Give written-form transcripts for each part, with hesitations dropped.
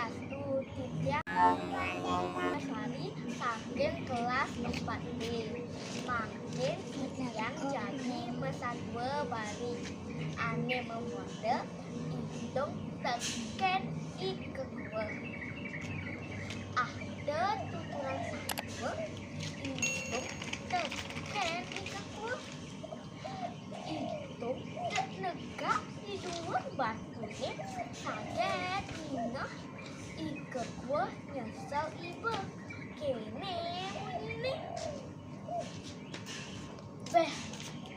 Swastiastu, Ditya Sari, saking kelas 4D. Makin sekian jadi pesatwa bari. Ane memode, hitung teken ikekwe. Ada tuturan satwa, hitung teken ikekwe. Hitung dek negak di dua batunya, saget inah ikekwe nyesel ibu. Kene bunyi beh,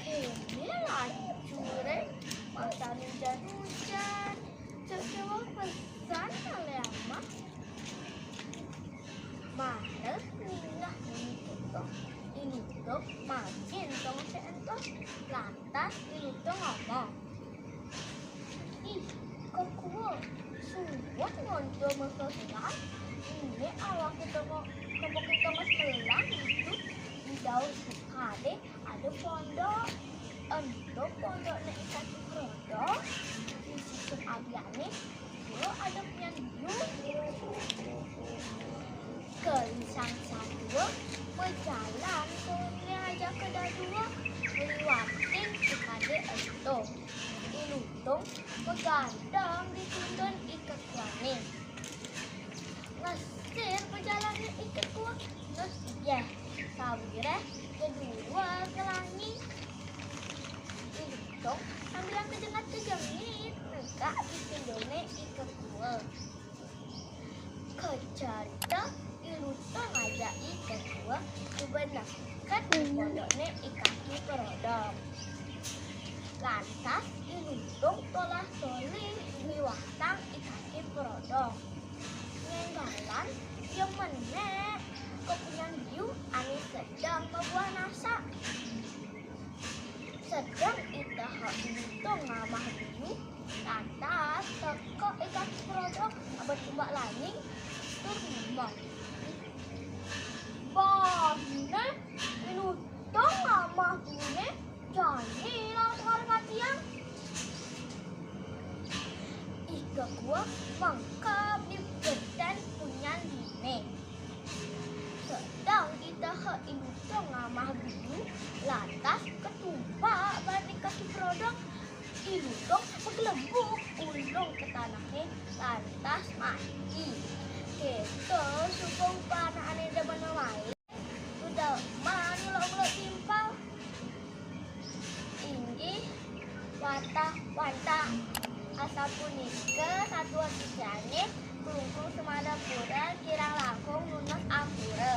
kene lancure masa hujan-hujan. Coba pesan oleh ama males minah menitutup inutup makin dong seentok. Lantas inutup ngomong, ih kok kuo suwak ngonco meseslan. Ini awak kita mau kita mas melang itu di jauh sekali ada pondok. Untuk pondok nek ikan produk di sistem abiane itu ada penyanyi kelisang satu berjalan kemudian aja ke dua meliwatin kepada itu ilutung megandang ditundun ikat kuanin ngasir perjalanan ikat kuat terus ya sabire kedua ke langit ilutung ambil yang kejengat kejengit negak ditundunnya ikat kuat kecerita ilutung aja ikat kuat sebenarnya kan pondoknya ikaki perodok. Lantas ilutung tolah solih wiwatang ikaki perodok. Ngenggalan yang menek kepunyaan biu ani sedang membuah nasa. Sedang itaha ilutung ngamah biu. Lantas teko ikaki perodok abad tumbak laning terima. Bahine ilutung ngamah biune jadi langsung harga tiang. Ika gua mangkap di beden punya dine. Sedang kita ilutung ngamah biu. Lantas ketumpak balik kaki produk. Ilutung bergelembung ulung ke tanahnya. Lantas mati. Kita supong panah aneh depan main. Sudah mani lo timpal. Inggi wantah asal punika satu wakijane kelungkung semada pura kirang langkung lunas ampura.